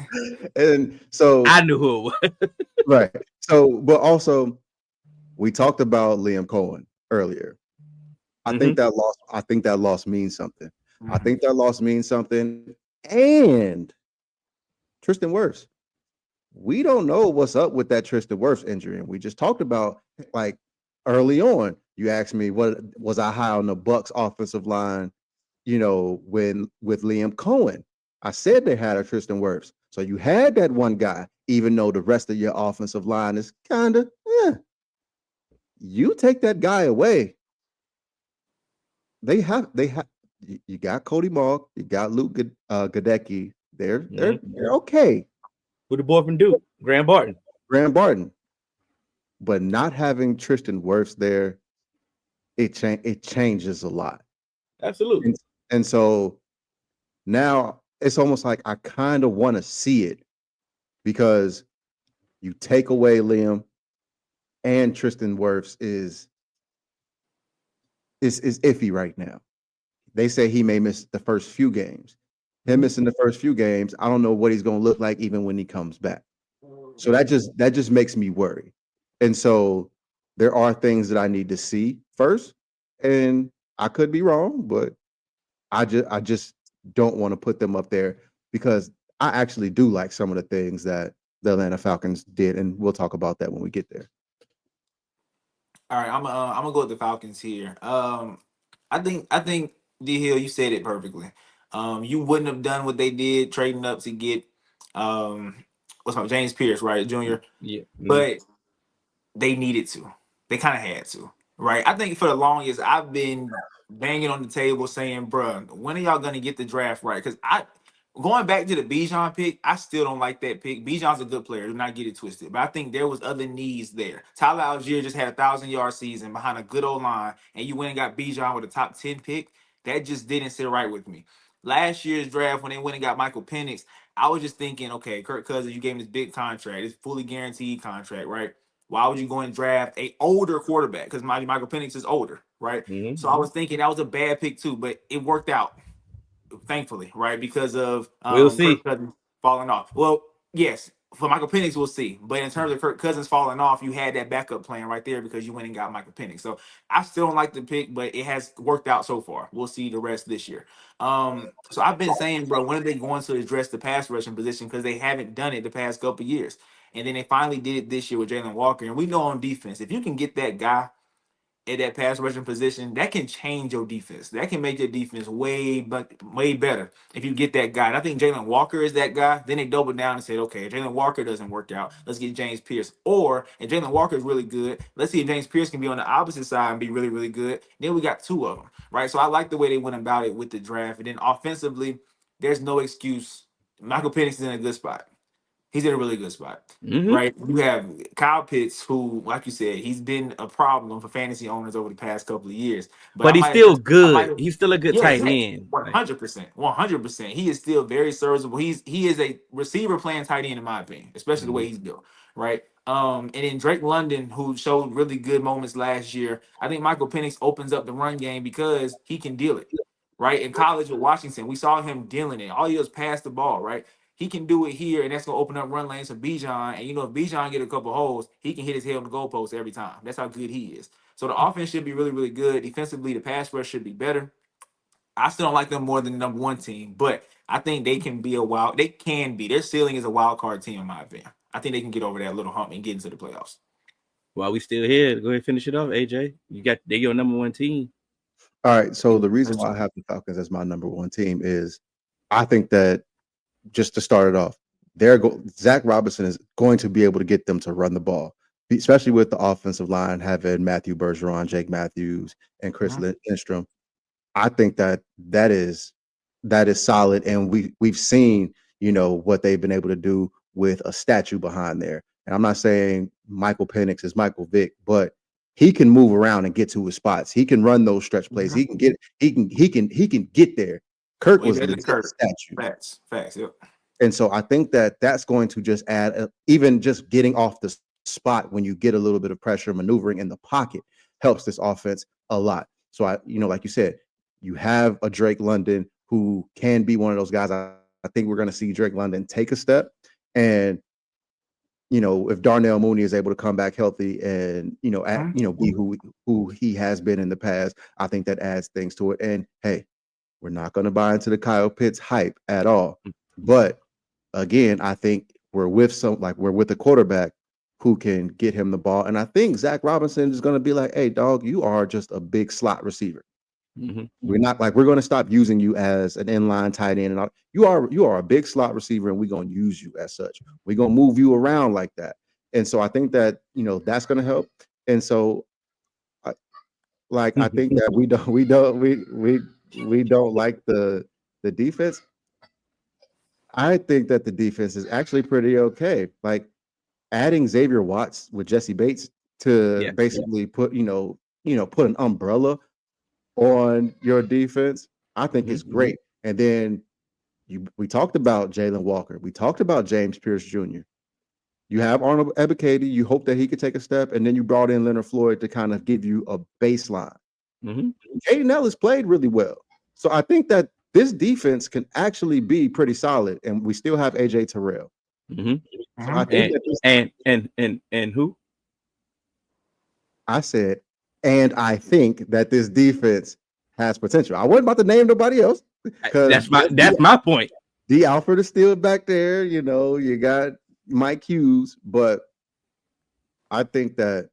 and so I knew who it was. right. So, but also we talked about Liam Cohen earlier. I think Mhm. that loss. I think that loss means something. I Mhm. think that loss means something. And Tristan Wirfs, we don't know what's up with that Tristan Wirfs injury, and we just talked about like early on. You asked me what was I high on the Bucks offensive line, when with Liam Cohen. I said they had a Tristan Wirfs. So you had that one guy, even though the rest of your offensive line is kind of, you take that guy away. They have you got Cody Mauk, you got Luke Gadecki. They're okay. Who the boy from Duke? Graham Barton. Graham Barton, but not having Tristan Wirfs there, it changes a lot. Absolutely. And so now it's almost like I kind of want to see it because you take away Liam and Tristan Wirfs is iffy right now. They say he may miss the first few games. Him missing the first few games, I don't know what he's going to look like even when he comes back. So that just makes me worry. And so there are things that I need to see first, and I could be wrong, but I just don't want to put them up there because I actually do like some of the things that the Atlanta Falcons did, and we'll talk about that when we get there. All right, I'm gonna go with the Falcons here. I think D Hill, you said it perfectly. You wouldn't have done what they did trading up to get what's my James Pierce, right, Junior. Yeah. But they needed to. They kind of had to, right? I think for the longest, I've been banging on the table saying, "Bruh, when are y'all gonna get the draft right?" Because going back to the Bijan pick, I still don't like that pick. Bijan's a good player, do not get it twisted. But I think there was other needs there. Tyler Algier just had a 1,000-yard season behind a good old line, and you went and got Bijan with a top 10 pick. That just didn't sit right with me. Last year's draft, when they went and got Michael Penix, I was just thinking, okay, Kirk Cousins, you gave him this big contract, this fully guaranteed contract, right? Why would you go and draft a older quarterback? Because Michael Penix is older, right? Mm-hmm. So I was thinking that was a bad pick too, but it worked out, thankfully, right? Because of We'll Kirk see. Cousins falling off. Well, yes, for Michael Penix, we'll see. But in terms of Kirk Cousins falling off, you had that backup plan right there because you went and got Michael Penix. So I still don't like the pick, but it has worked out so far. We'll see the rest this year. So I've been saying, bro, when are they going to address the pass rushing position? Because they haven't done it the past couple of years. And then they finally did it this year with Jalen Walker. And we know on defense, if you can get that guy at that pass rushing position, that can change your defense. That can make your defense way better if you get that guy. And I think Jalen Walker is that guy. Then they doubled down and said, okay, if Jalen Walker doesn't work out, let's get James Pierce. Or if Jalen Walker is really good, let's see if James Pierce can be on the opposite side and be really, really good. Then we got two of them, right? So I like the way they went about it with the draft. And then offensively, there's no excuse. Michael Penix is in a good spot. He's in a really good spot, Mm-hmm. right? You have Kyle Pitts, who, like you said, he's been a problem for fantasy owners over the past couple of years. But But he's still good. He's still a good yeah, tight exactly, end. one Like, hundred percent, 100%. He is still very serviceable. He is a receiver playing tight end in my opinion, especially the way he's built, right? And then Drake London, who showed really good moments last year. I think Michael Penix opens up the run game because he can deal it, right? In college with Washington, we saw him dealing it. All he does pass the ball, right? He can do it here, and that's gonna open up run lanes for Bijan. And if Bijan get a couple holes, he can hit his head on the goalpost every time. That's how good he is. So the offense should be really, really good. Defensively, the pass rush should be better. I still don't like them more than the number one team, but I think they can be a wild. They can be. Their ceiling is a wild card team, in my opinion. I think they can get over that little hump and get into the playoffs. while we still here, go ahead and finish it off, AJ. They your number one team. All right. So the reason That's why I true. have the Falcons as my number one team is I think that just to start it off, Zach Robinson is going to be able to get them to run the ball, especially with the offensive line having Matthew Bergeron, Jake Matthews, and Chris Mhm. Lindstrom. I think that is solid, and we've seen what they've been able to do with a statue behind there. And I'm not saying Michael Penix is Michael Vick, but he can move around and get to his spots. He can run those stretch plays. Mhm. He can get there. Kirk Way was better than legit Kurt. statue. Facts. Yep. And so I think that that's going to just add, even just getting off the spot when you get a little bit of pressure maneuvering in the pocket helps this offense a lot. So like you said, you have a Drake London who can be one of those guys. I think we're going to see Drake London take a step. And, if Darnell Mooney is able to come back healthy and, be who he has been in the past, I think that adds things to it. And hey, we're not going to buy into the Kyle Pitts hype at all. But again, I think we're with a quarterback who can get him the ball. And I think Zach Robinson is going to be like, hey, dog, you are just a big slot receiver. Mm-hmm. We're going to stop using you as an inline tight end. And all. You are a big slot receiver, and we're going to use you as such. We're going to move you around like that. And so I think that, that's going to help. And so I think that we don't like the defense. I think that the defense is actually pretty okay. Like adding Xavier Watts with Jesse Bates to basically put an umbrella on your defense, I think is great. And then we talked about Jalen Walker. We talked about James Pierce Jr. You have Arnold Ebiketie. You hope that he could take a step, and then you brought in Leonard Floyd to kind of give you a baseline. Jaden Ellis played really well. So I think that this defense can actually be pretty solid, and we still have AJ Terrell. So I think and who? I said, and I think that this defense has potential. I wasn't about to name nobody else. That's my point. D. Alford is still back there. You got Mike Hughes, but I think that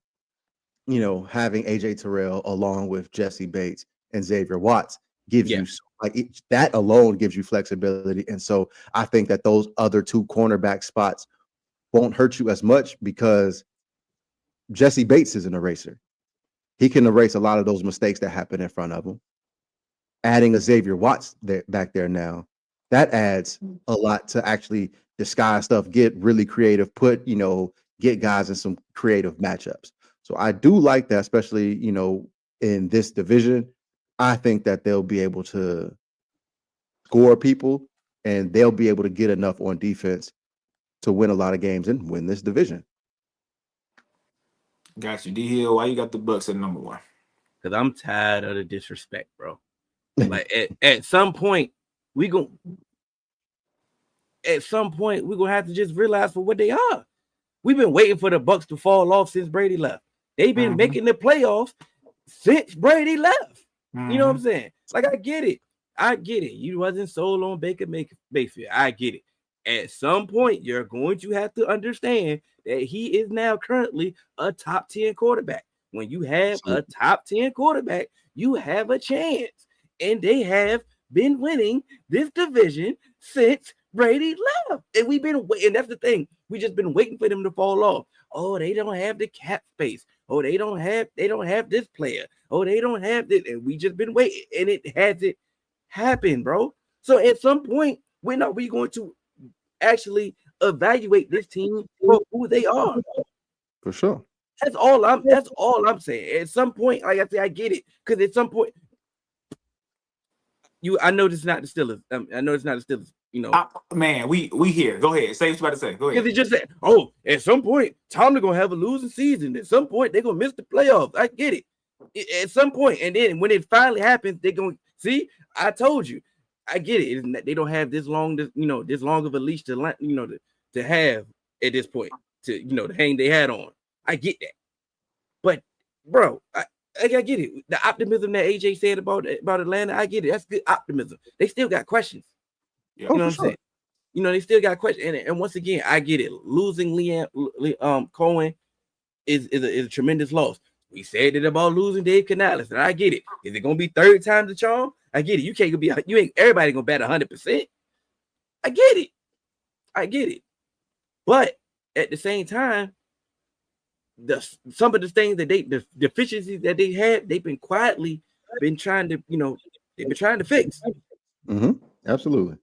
having AJ Terrell along with Jesse Bates and Xavier Watts gives you that alone gives you flexibility. And so I think that those other two cornerback spots won't hurt you as much because Jesse Bates is an eraser. He can erase a lot of those mistakes that happen in front of him. Adding a Xavier Watts back there now, that adds a lot to actually disguise stuff, get really creative, get guys in some creative matchups. So I do like that, especially, in this division. I think that they'll be able to score people and they'll be able to get enough on defense to win a lot of games and win this division. Got you. D Hill, why you got the Bucks at number 1? Because I'm tired of the disrespect, bro. Like at some point, we're gonna have to just realize for what they are. We've been waiting for the Bucks to fall off since Brady left. They've been making the playoffs since Brady left. You know what I'm saying? Like, I get it. You wasn't sold on Baker Mayfield. I get it. At some point, you're going to have to understand that he is now currently a top 10 quarterback. When you have a top 10 quarterback, you have a chance. And they have been winning this division since Brady left. And we've been waiting. That's the thing. We just been waiting for them to fall off. Oh, they don't have the cap space. Oh, they don't have this player. Oh, they don't have this. And we just been waiting. And it hasn't happened, bro. So at some point, when are we going to actually evaluate this team for who they are? For sure. That's all I'm saying. At some point, like I say, I get it. Because at some point, I know this is not the Steelers. I know it's not the Steelers. Man, we here. Go ahead. Say what you about to say. Go ahead. Because they just said, at some point, Tomlin gonna have a losing season. At some point, they're gonna miss the playoffs. I get it. At some point, and then when it finally happens, they're gonna see. I told you. I get it. They don't have this long of a leash to have at this point to hang their hat on. I get that, but bro, I get it. The optimism that AJ said about Atlanta, I get it. That's good optimism. They still got questions. Yeah. You know what I'm saying? They still got questions. And once again, I get it. Losing Liam Cohen is a tremendous loss. We said it about losing Dave Canales, and I get it. Is it gonna be third time the charm? I get it. You ain't everybody gonna bat 100%. I get it. But at the same time, some of the things that the deficiencies that they had, they've been quietly trying to fix. Absolutely.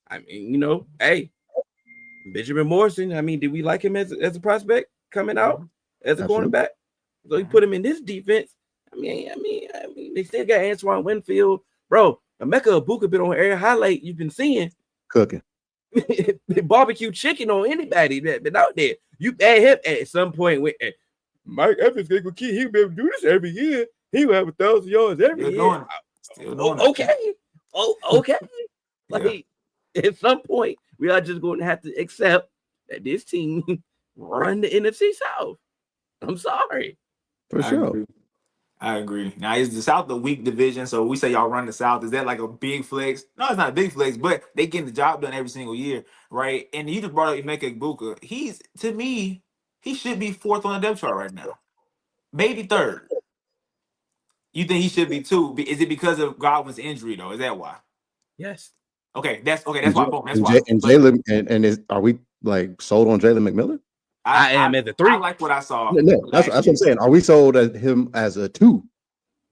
I mean, hey, Benjamin Morrison. I mean, did we like him as a prospect coming out as a cornerback? So he put him in this defense. I mean, they still got Antoine Winfield, bro. Emeka Egbuka been on air highlight. You've been seeing cooking. barbecue chicken on anybody that been out there. You add him at some point with Mike Evans gonna keep he'll be able to do this every year. He will have 1,000 yards every Still year. doing it. Still doing it. Okay. Okay. Yeah. Like at some point, we are just going to have to accept that this team run the NFC South. I'm sorry. For sure. Agree. I agree. Now, is the South a weak division? So we say y'all run the South. Is that like a big flex? No, it's not a big flex, but they getting the job done every single year, right? And you just brought up Emeka Egbuka. He's, to me, he should be fourth on the depth chart right now, maybe third. You think he should be two? Is it because of Godwin's injury though? Is that why? Yes. Okay, that's why. Boom, that's And why. and But Jalen are we like sold on Jalen McMillan? I am at the I 3. like what I saw. No, that's what I'm saying. Are we sold at him as a 2?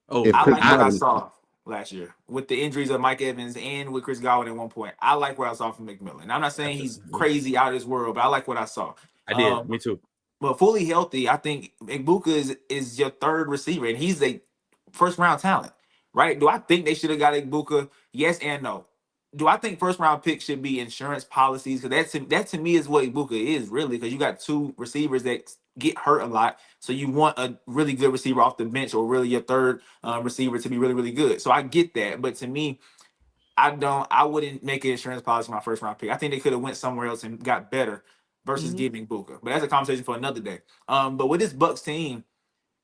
Oh, If I Chris like what I Godwin- saw last year with the injuries of Mike Evans and with Chris Godwin at one point. I like what I saw from McMillan. I'm not saying he's crazy out of this world, but I like what I saw. I did. Me too. But fully healthy, I think Egbuka is your third receiver, and he's a first round talent, right? Do I think they should have got Egbuka? Yes and no. Do I think first round picks should be insurance policies? Because that to me is what Egbuka is really. Because you got two receivers that get hurt a lot, so you want a really good receiver off the bench, or really your third receiver to be really really good. So I get that, but to me, I wouldn't make an insurance policy my first round pick. I think they could have went somewhere else and got better versus getting Booker. But that's a conversation for another day. But with this Bucks team,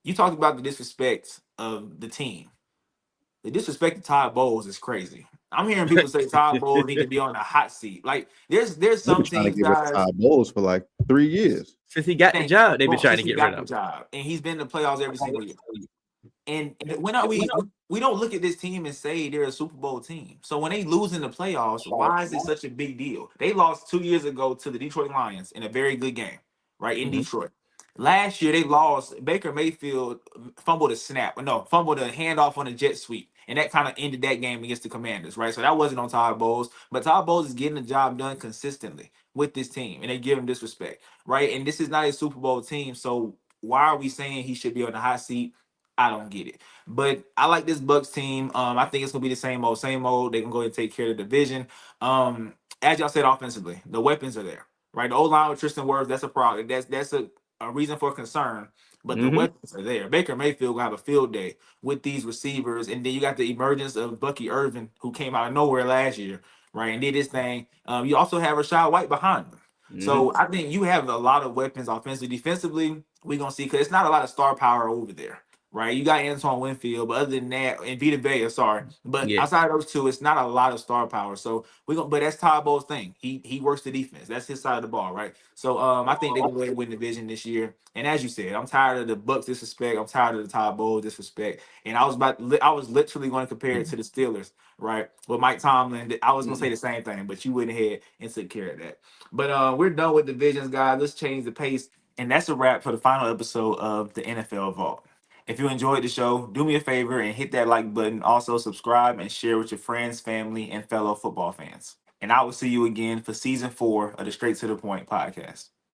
you talked about the disrespect of the team. The disrespect to Todd Bowles is crazy. I'm hearing people say Todd Bowles need to be on a hot seat. Like there's They've some been trying to teams, get rid of guys. Todd Bowles for like 3 years. Since he got the job, they've been trying to Since he get got rid the of him. job, and he's been in the playoffs every single year. And when are we don't look at this team and say they're a Super Bowl team. So when they lose in the playoffs, why is it such a big deal? They lost 2 years ago to the Detroit Lions in a very good game, right? In Detroit. Last year they lost. Baker Mayfield fumbled a snap. No, fumbled a handoff on a jet sweep. And that kind of ended that game against the Commanders, right? So that wasn't on Todd Bowles. But Todd Bowles is getting the job done consistently with this team. And they give him disrespect, right? And this is not a Super Bowl team. So why are we saying he should be on the hot seat? I don't get it. But I like this Bucks team. I think it's gonna be the same old, same old. They can go ahead and take care of the division. As y'all said, offensively, the weapons are there, right? The old line with Tristan Wirfs, that's a problem. That's a reason for concern. But the weapons are there. Baker Mayfield will have a field day with these receivers, and then you got the emergence of Bucky Irvin, who came out of nowhere last year, right, and did his thing. You also have Rashad White behind him. So I think you have a lot of weapons offensively. Defensively, we're gonna see because it's not a lot of star power over there. Right, you got Antoine Winfield, but other than that, and Vita Vea, sorry, but outside of those two, it's not a lot of star power. So but that's Todd Bowles' thing. He works the defense. That's his side of the ball, right? So I think they can go ahead and win the division this year. And as you said, I'm tired of the Bucks disrespect. I'm tired of the Todd Bowles disrespect. And I was literally going to compare it to the Steelers, right? With Mike Tomlin, I was going to say the same thing, but you went ahead and took care of that. But we're done with divisions, guys. Let's change the pace. And that's a wrap for the final episode of the NFL Vault. If you enjoyed the show, do me a favor and hit that like button. Also, subscribe and share with your friends, family, and fellow football fans. And I will see you again for season 4 of the Straight to the Point podcast.